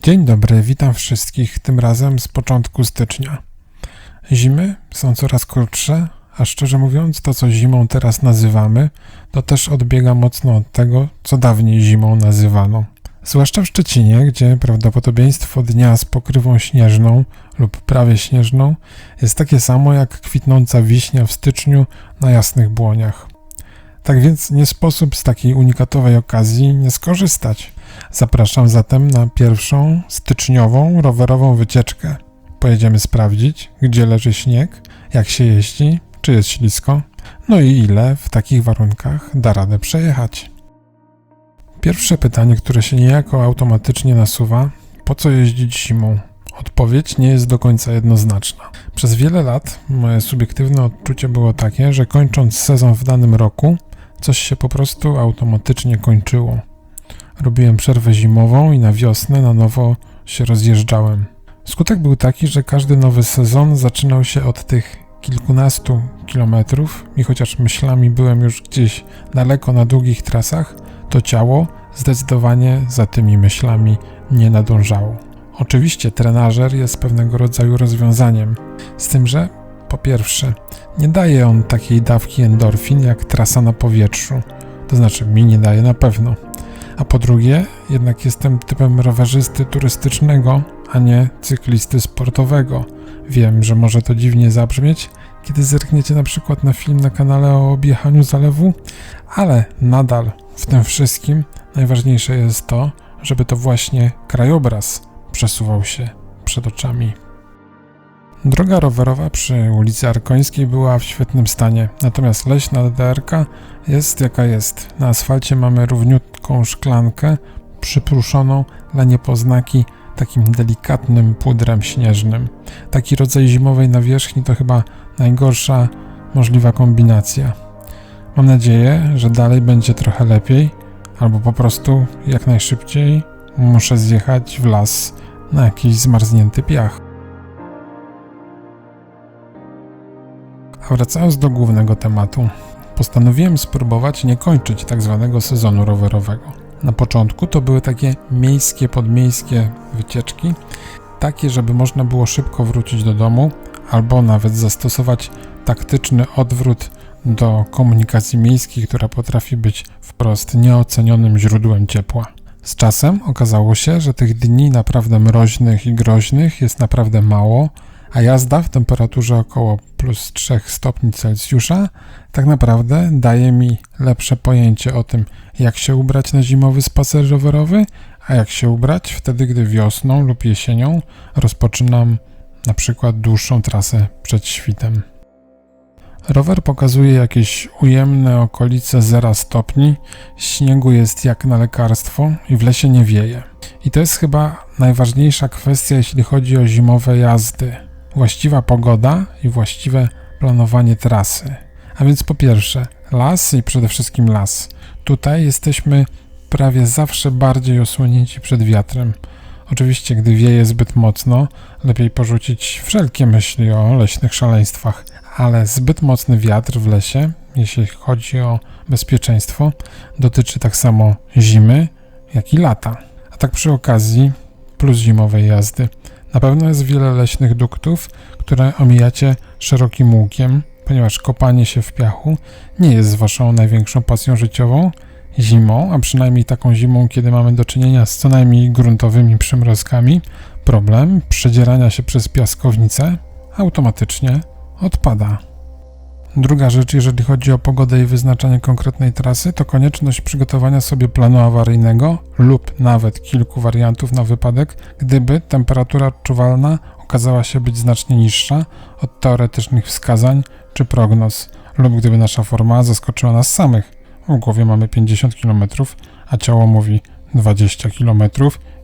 Dzień dobry, witam wszystkich, tym razem z początku stycznia. Zimy są coraz krótsze, a szczerze mówiąc to, co zimą teraz nazywamy, to też odbiega mocno od tego, co dawniej zimą nazywano. Zwłaszcza w Szczecinie, gdzie prawdopodobieństwo dnia z pokrywą śnieżną lub prawie śnieżną jest takie samo jak kwitnąca wiśnia w styczniu na jasnych błoniach. Tak więc nie sposób z takiej unikatowej okazji nie skorzystać. Zapraszam zatem na pierwszą styczniową rowerową wycieczkę. Pojedziemy sprawdzić, gdzie leży śnieg, jak się jeździ, czy jest ślisko, no i ile w takich warunkach da radę przejechać. Pierwsze pytanie, które się niejako automatycznie nasuwa, po co jeździć zimą? Odpowiedź nie jest do końca jednoznaczna. Przez wiele lat moje subiektywne odczucie było takie, że kończąc sezon w danym roku, coś się po prostu automatycznie kończyło. Robiłem przerwę zimową i na wiosnę na nowo się rozjeżdżałem. Skutek był taki, że każdy nowy sezon zaczynał się od tych kilkunastu kilometrów i chociaż myślami byłem już gdzieś daleko na długich trasach, to ciało zdecydowanie za tymi myślami nie nadążało. Oczywiście trenażer jest pewnego rodzaju rozwiązaniem, z tym, że po pierwsze nie daje on takiej dawki endorfin jak trasa na powietrzu, to znaczy mi nie daje na pewno. A po drugie, jednak jestem typem rowerzysty turystycznego, a nie cyklisty sportowego. Wiem, że może to dziwnie zabrzmieć, kiedy zerkniecie na przykład na film na kanale o objechaniu zalewu, ale nadal w tym wszystkim najważniejsze jest to, żeby to właśnie krajobraz przesuwał się przed oczami. Droga rowerowa przy ulicy Arkońskiej była w świetnym stanie, natomiast leśna DDR-ka jest jaka jest. Na asfalcie mamy równiutką szklankę przypruszoną dla niepoznaki takim delikatnym pudrem śnieżnym. Taki rodzaj zimowej nawierzchni to chyba najgorsza możliwa kombinacja. Mam nadzieję, że dalej będzie trochę lepiej, albo po prostu jak najszybciej muszę zjechać w las na jakiś zmarznięty piach. A wracając do głównego tematu, postanowiłem spróbować nie kończyć tak zwanego sezonu rowerowego. Na początku to były takie miejskie, podmiejskie wycieczki, takie, żeby można było szybko wrócić do domu, albo nawet zastosować taktyczny odwrót do komunikacji miejskiej, która potrafi być wprost nieocenionym źródłem ciepła. Z czasem okazało się, że tych dni naprawdę mroźnych i groźnych jest naprawdę mało, a jazda w temperaturze około plus 3 stopni Celsjusza tak naprawdę daje mi lepsze pojęcie o tym, jak się ubrać na zimowy spacer rowerowy, a jak się ubrać wtedy, gdy wiosną lub jesienią rozpoczynam na przykład dłuższą trasę przed świtem. Rower pokazuje jakieś ujemne okolice 0 stopni, śniegu jest jak na lekarstwo i w lesie nie wieje. I to jest chyba najważniejsza kwestia, jeśli chodzi o zimowe jazdy. Właściwa pogoda i właściwe planowanie trasy. A więc po pierwsze las i przede wszystkim las. Tutaj jesteśmy prawie zawsze bardziej osłonięci przed wiatrem. Oczywiście, gdy wieje zbyt mocno, lepiej porzucić wszelkie myśli o leśnych szaleństwach, ale zbyt mocny wiatr w lesie, jeśli chodzi o bezpieczeństwo, dotyczy tak samo zimy, jak i lata. A tak przy okazji, plus zimowej jazdy. Na pewno jest wiele leśnych duktów, które omijacie szerokim łukiem, ponieważ kopanie się w piachu nie jest waszą największą pasją życiową. Zimą, a przynajmniej taką zimą, kiedy mamy do czynienia z co najmniej gruntowymi przymrozkami, problem przedzierania się przez piaskownicę automatycznie odpada. Druga rzecz, jeżeli chodzi o pogodę i wyznaczanie konkretnej trasy, to konieczność przygotowania sobie planu awaryjnego lub nawet kilku wariantów na wypadek, gdyby temperatura odczuwalna okazała się być znacznie niższa od teoretycznych wskazań czy prognoz, lub gdyby nasza forma zaskoczyła nas samych. W głowie mamy 50 km, a ciało mówi 20 km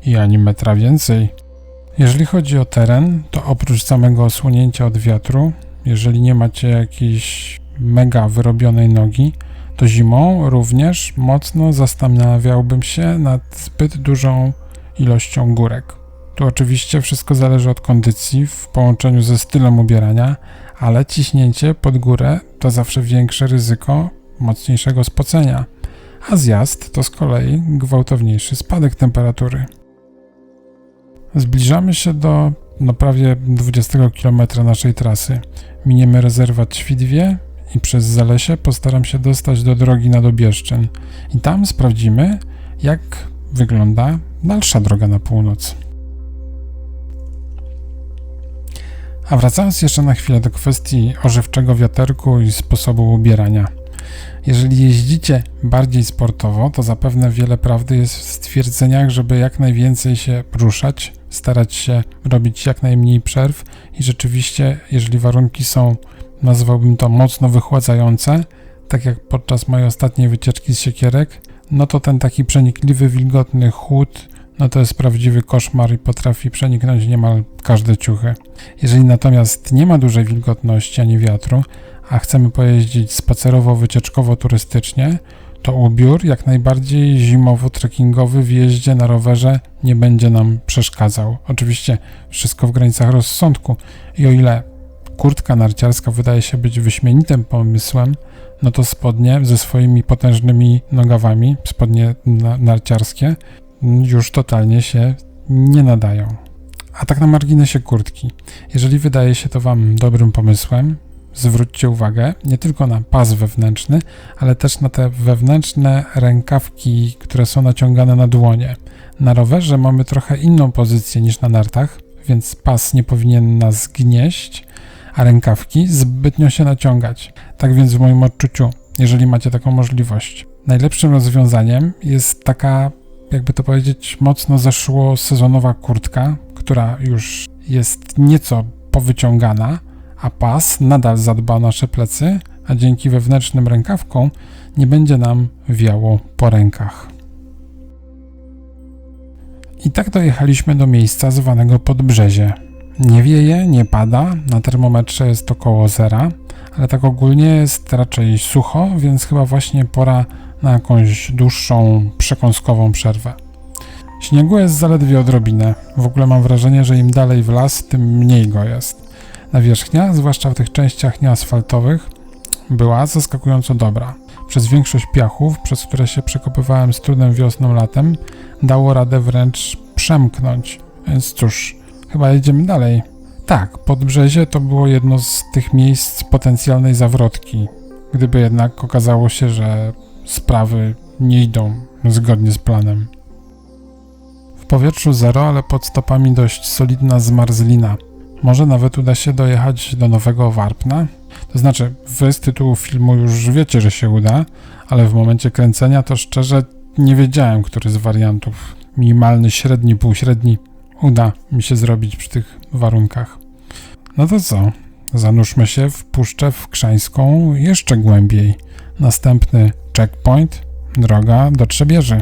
i ani metra więcej. Jeżeli chodzi o teren, to oprócz samego osłonięcia od wiatru, jeżeli nie macie jakiejś mega wyrobionej nogi, to zimą również mocno zastanawiałbym się nad zbyt dużą ilością górek. Tu oczywiście wszystko zależy od kondycji w połączeniu ze stylem ubierania, ale ciśnięcie pod górę to zawsze większe ryzyko mocniejszego spocenia, a zjazd to z kolei gwałtowniejszy spadek temperatury. Zbliżamy się do prawie 20 km naszej trasy. Miniemy rezerwat Świdwie i przez Zalesie postaram się dostać do drogi na Dobieszczyn. I tam sprawdzimy, jak wygląda dalsza droga na północ. A wracając jeszcze na chwilę do kwestii ożywczego wiaterku i sposobu ubierania. Jeżeli jeździcie bardziej sportowo, to zapewne wiele prawdy jest w stwierdzeniach, żeby jak najwięcej się ruszać, starać się robić jak najmniej przerw i rzeczywiście, jeżeli warunki są, nazwałbym to mocno wychładzające, tak jak podczas mojej ostatniej wycieczki z Siekierek, no to ten taki przenikliwy, wilgotny chłód, no to jest prawdziwy koszmar i potrafi przeniknąć niemal każde ciuchy. Jeżeli natomiast nie ma dużej wilgotności ani wiatru, a chcemy pojeździć spacerowo, wycieczkowo, turystycznie, to ubiór jak najbardziej zimowo-trekkingowy w jeździe na rowerze nie będzie nam przeszkadzał. Oczywiście wszystko w granicach rozsądku i o ile kurtka narciarska wydaje się być wyśmienitym pomysłem, no to spodnie ze swoimi potężnymi nogawami, spodnie narciarskie, już totalnie się nie nadają. A tak na marginesie kurtki. Jeżeli wydaje się to Wam dobrym pomysłem, zwróćcie uwagę nie tylko na pas wewnętrzny, ale też na te wewnętrzne rękawki, które są naciągane na dłonie. Na rowerze mamy trochę inną pozycję niż na nartach, więc pas nie powinien nas gnieść, a rękawki zbytnio się naciągać. Tak więc w moim odczuciu, jeżeli macie taką możliwość, najlepszym rozwiązaniem jest taka, jakby to powiedzieć, mocno zeszłosezonowa kurtka, która już jest nieco powyciągana, a pas nadal zadba o nasze plecy, a dzięki wewnętrznym rękawkom nie będzie nam wiało po rękach. I tak dojechaliśmy do miejsca zwanego Podbrzezie. Nie wieje, nie pada, na termometrze jest około zera, ale tak ogólnie jest raczej sucho, więc chyba właśnie pora na jakąś dłuższą, przekąskową przerwę. Śniegu jest zaledwie odrobinę. W ogóle mam wrażenie, że im dalej w las, tym mniej go jest. Nawierzchnia, zwłaszcza w tych częściach nieasfaltowych, była zaskakująco dobra. Przez większość piachów, przez które się przekopywałem z trudem wiosną, latem, dało radę wręcz przemknąć. Więc cóż, chyba jedziemy dalej. Tak, Podbrzezie to było jedno z tych miejsc potencjalnej zawrotki, gdyby jednak okazało się, że sprawy nie idą zgodnie z planem. W powietrzu zero, ale pod stopami dość solidna zmarzlina. Może nawet uda się dojechać do Nowego Warpna. To znaczy, wy z tytułu filmu już wiecie, że się uda, ale w momencie kręcenia to szczerze nie wiedziałem, który z wariantów minimalny, średni, półśredni uda mi się zrobić przy tych warunkach. No to co? Zanurzmy się w Puszczę Wkrzańską jeszcze głębiej. Następny checkpoint, droga do Trzebieży.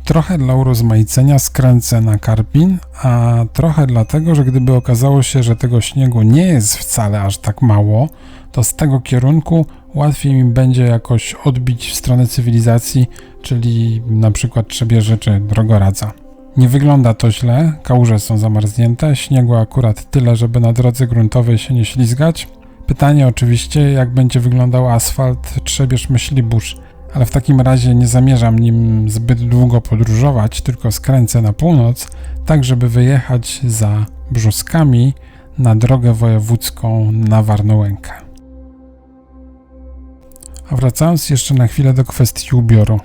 Trochę dla urozmaicenia skręcę na Karpin, a trochę dlatego, że gdyby okazało się, że tego śniegu nie jest wcale aż tak mało, to z tego kierunku łatwiej mi będzie jakoś odbić w stronę cywilizacji, czyli na przykład Trzebieży czy Drogoradza. Nie wygląda to źle, kałuże są zamarznięte, śniegu akurat tyle, żeby na drodze gruntowej się nie ślizgać. Pytanie oczywiście, jak będzie wyglądał asfalt Trzebież-Myślibórz, ale w takim razie nie zamierzam nim zbyt długo podróżować, tylko skręcę na północ, tak żeby wyjechać za Brzuskami na drogę wojewódzką na Warnołękę. A wracając jeszcze na chwilę do kwestii ubioru.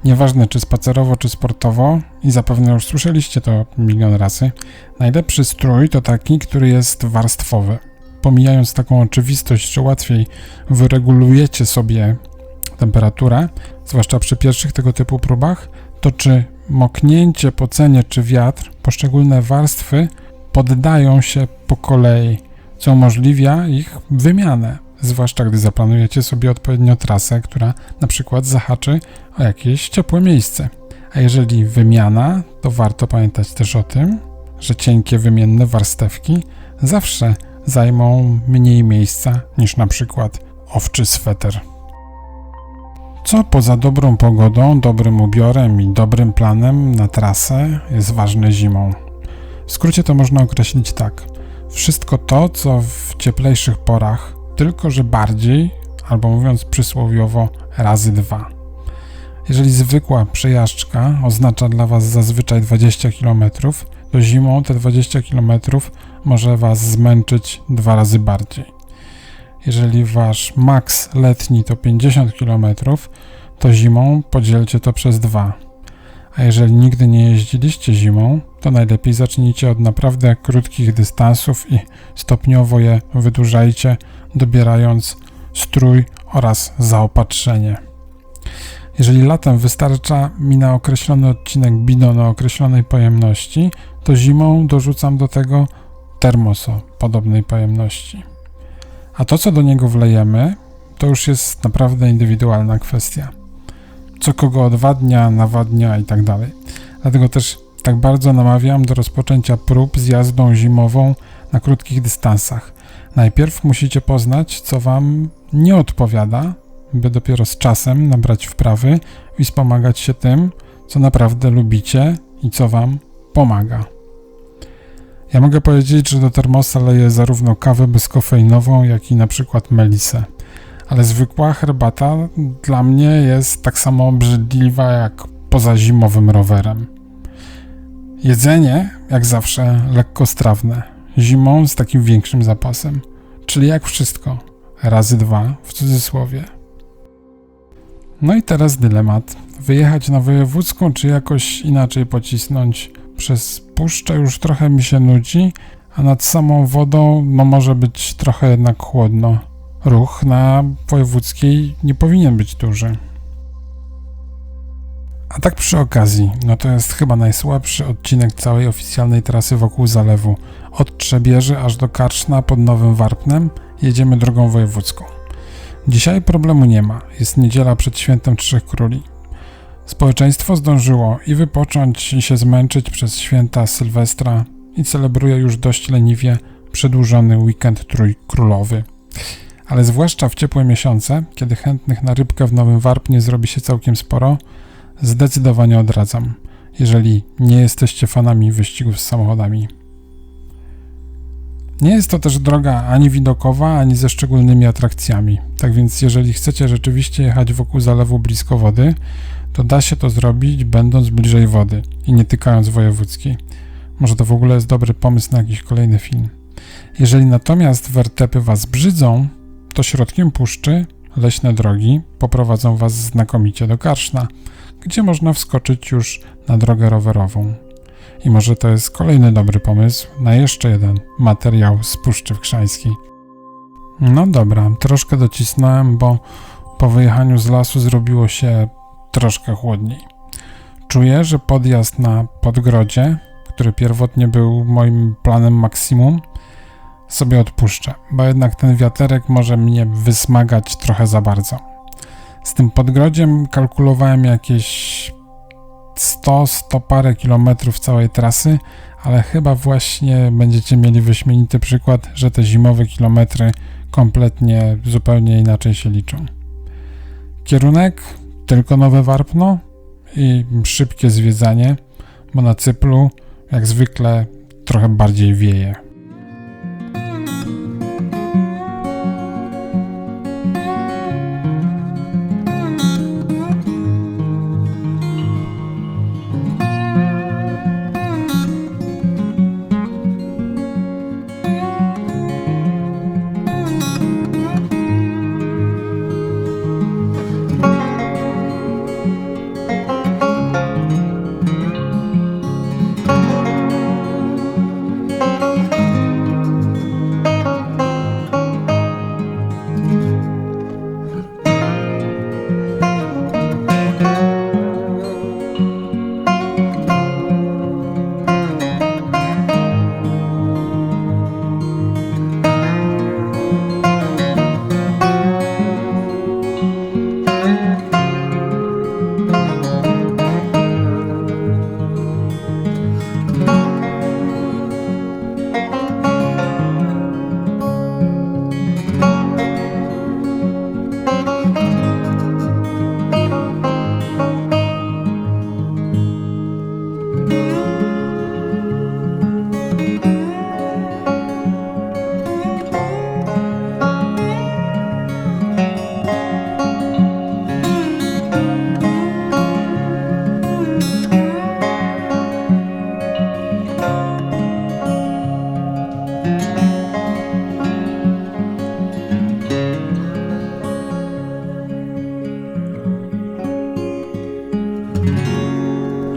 Nieważne czy spacerowo, czy sportowo, i zapewne już słyszeliście to milion razy, najlepszy strój to taki, który jest warstwowy. Pomijając taką oczywistość, że łatwiej wyregulujecie sobie temperaturę, zwłaszcza przy pierwszych tego typu próbach, to czy moknięcie, pocenie czy wiatr, poszczególne warstwy poddają się po kolei, co umożliwia ich wymianę, zwłaszcza gdy zaplanujecie sobie odpowiednio trasę, która na przykład zahaczy o jakieś ciepłe miejsce. A jeżeli wymiana, to warto pamiętać też o tym, że cienkie wymienne warstewki zawsze zajmą mniej miejsca niż na przykład owczy sweter. Co poza dobrą pogodą, dobrym ubiorem i dobrym planem na trasę jest ważne zimą? W skrócie to można określić tak. Wszystko to, co w cieplejszych porach tylko że bardziej, albo mówiąc przysłowiowo, razy 2. Jeżeli zwykła przejażdżka oznacza dla Was zazwyczaj 20 km, to zimą te 20 km może Was zmęczyć 2 razy bardziej. Jeżeli Wasz maks letni to 50 km, to zimą podzielcie to przez 2. A jeżeli nigdy nie jeździliście zimą, to najlepiej zacznijcie od naprawdę krótkich dystansów i stopniowo je wydłużajcie, dobierając strój oraz zaopatrzenie. Jeżeli latem wystarcza mi na określony odcinek bidon o określonej pojemności, to zimą dorzucam do tego termos o podobnej pojemności. A to, co do niego wlejemy, to już jest naprawdę indywidualna kwestia. Co kogo odwadnia, nawadnia i tak dalej. Dlatego też tak bardzo namawiam do rozpoczęcia prób z jazdą zimową na krótkich dystansach. Najpierw musicie poznać, co Wam nie odpowiada, by dopiero z czasem nabrać wprawy i wspomagać się tym, co naprawdę lubicie i co Wam pomaga. Ja mogę powiedzieć, że do termosa leję zarówno kawę bezkofeinową, jak i na przykład melisę. Ale zwykła herbata dla mnie jest tak samo obrzydliwa jak poza zimowym rowerem. Jedzenie, jak zawsze, lekkostrawne. Zimą z takim większym zapasem. Czyli jak wszystko. Razy 2 w cudzysłowie. No i teraz dylemat. Wyjechać na wojewódzką, czy jakoś inaczej pocisnąć przez puszczę? Już trochę mi się nudzi, a nad samą wodą może być trochę jednak chłodno. Ruch na wojewódzkiej nie powinien być duży. A tak przy okazji, to jest chyba najsłabszy odcinek całej oficjalnej trasy wokół zalewu. Od Trzebieży aż do Karszna pod Nowym Warpnem jedziemy drogą wojewódzką. Dzisiaj problemu nie ma, jest niedziela przed świętem Trzech Króli. Społeczeństwo zdążyło i wypocząć i się zmęczyć przez święta Sylwestra i celebruje już dość leniwie przedłużony weekend trójkrólowy. Ale zwłaszcza w ciepłe miesiące, kiedy chętnych na rybkę w Nowym Warpnie zrobi się całkiem sporo, zdecydowanie odradzam, jeżeli nie jesteście fanami wyścigów z samochodami. Nie jest to też droga ani widokowa, ani ze szczególnymi atrakcjami, tak więc jeżeli chcecie rzeczywiście jechać wokół zalewu blisko wody, to da się to zrobić będąc bliżej wody i nie tykając wojewódzkiej. Może to w ogóle jest dobry pomysł na jakiś kolejny film. Jeżeli natomiast wertepy Was brzydzą, to środkiem puszczy leśne drogi poprowadzą Was znakomicie do Karszna, gdzie można wskoczyć już na drogę rowerową. I może to jest kolejny dobry pomysł na jeszcze jeden materiał z Puszczy Wkrzańskiej. No dobra, troszkę docisnąłem, bo po wyjechaniu z lasu zrobiło się troszkę chłodniej. Czuję, że podjazd na Podgrodzie, który pierwotnie był moim planem maksimum, sobie odpuszczę, bo jednak ten wiaterek może mnie wysmagać trochę za bardzo. Z tym Podgrodziem kalkulowałem jakieś 100 parę kilometrów całej trasy, ale chyba właśnie będziecie mieli wyśmienity przykład, że te zimowe kilometry kompletnie zupełnie inaczej się liczą. Kierunek tylko Nowe Warpno i szybkie zwiedzanie, bo na Cyplu jak zwykle trochę bardziej wieje.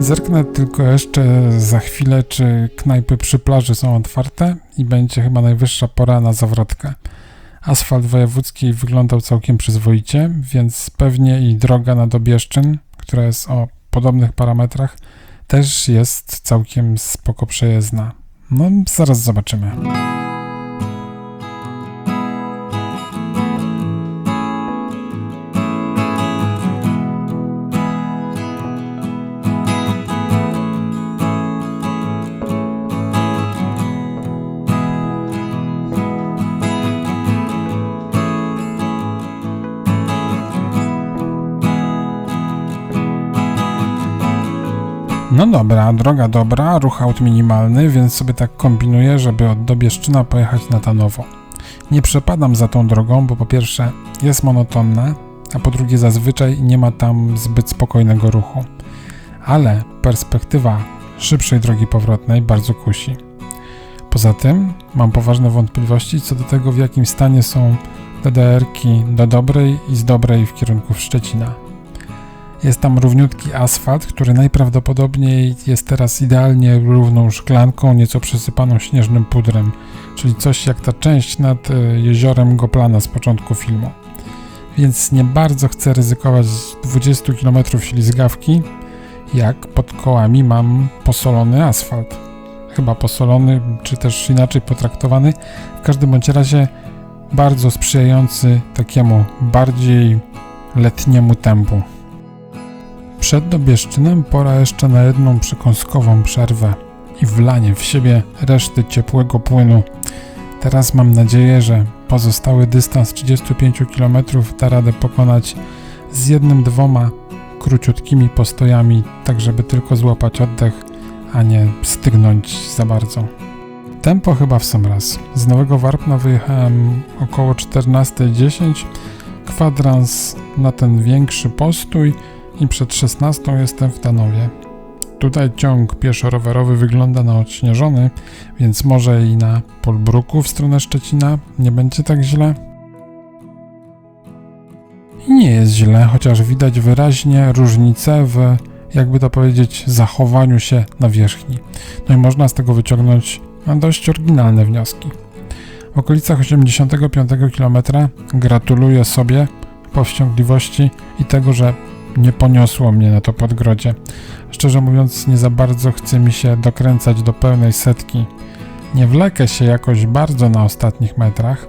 Zerknę tylko jeszcze za chwilę, czy knajpy przy plaży są otwarte i będzie chyba najwyższa pora na zawrotkę. Asfalt wojewódzki wyglądał całkiem przyzwoicie, więc pewnie i droga na Dobieszczyn, która jest o podobnych parametrach, też jest całkiem spoko przejezdna. No, zaraz zobaczymy. No dobra, droga dobra, ruch aut minimalny, więc sobie tak kombinuję, żeby od Dobieszczyna pojechać na Tanowo. Nie przepadam za tą drogą, bo po pierwsze jest monotonna, a po drugie zazwyczaj nie ma tam zbyt spokojnego ruchu. Ale perspektywa szybszej drogi powrotnej bardzo kusi. Poza tym mam poważne wątpliwości co do tego, w jakim stanie są DDR-ki do Dobrej i z Dobrej w kierunku Szczecina. Jest tam równiutki asfalt, który najprawdopodobniej jest teraz idealnie równą szklanką, nieco przysypaną śnieżnym pudrem, czyli coś jak ta część nad jeziorem Goplana z początku filmu. Więc nie bardzo chcę ryzykować 20 km ślizgawki, jak pod kołami mam posolony asfalt. Chyba posolony, czy też inaczej potraktowany, w każdym bądź razie bardzo sprzyjający takiemu bardziej letniemu tempu. Przed Dobieszczynem pora jeszcze na jedną przekąskową przerwę i wlanie w siebie reszty ciepłego płynu. Teraz mam nadzieję, że pozostały dystans 35 km da radę pokonać z 1-2 króciutkimi postojami, tak żeby tylko złapać oddech, a nie stygnąć za bardzo. Tempo chyba w sam raz. Z Nowego Warpna wyjechałem około 14:10, kwadrans na ten większy postój i przed 16 jestem w Tanowie. Tutaj ciąg pieszo-rowerowy wygląda na odśnieżony, więc może i na Polbruku w stronę Szczecina nie będzie tak źle. I nie jest źle, chociaż widać wyraźnie różnicę w, jakby to powiedzieć, zachowaniu się na wierzchni. No i można z tego wyciągnąć dość oryginalne wnioski. W okolicach 85 km gratuluję sobie powściągliwości i tego, że nie poniosło mnie na to podgrodzie. Szczerze mówiąc, nie za bardzo chce mi się dokręcać do pełnej setki. Nie wlekę się jakoś bardzo na ostatnich metrach,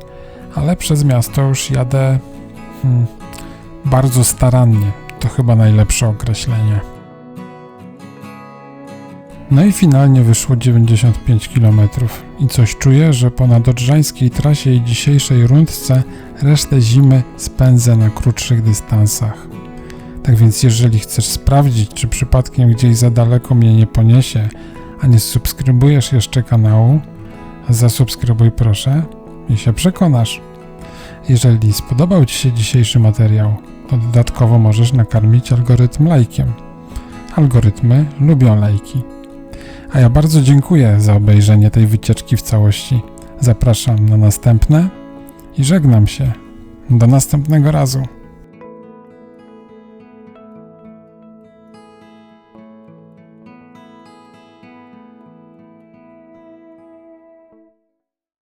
ale przez miasto już jadę bardzo starannie. To chyba najlepsze określenie. No i finalnie wyszło 95 km i coś czuję, że po nadodrzańskiej trasie i dzisiejszej rundce resztę zimy spędzę na krótszych dystansach. Tak więc jeżeli chcesz sprawdzić, czy przypadkiem gdzieś za daleko mnie nie poniesie, a nie subskrybujesz jeszcze kanału, zasubskrybuj proszę i się przekonasz. Jeżeli spodobał Ci się dzisiejszy materiał, to dodatkowo możesz nakarmić algorytm lajkiem. Algorytmy lubią lajki. A ja bardzo dziękuję za obejrzenie tej wycieczki w całości. Zapraszam na następne i żegnam się. Do następnego razu.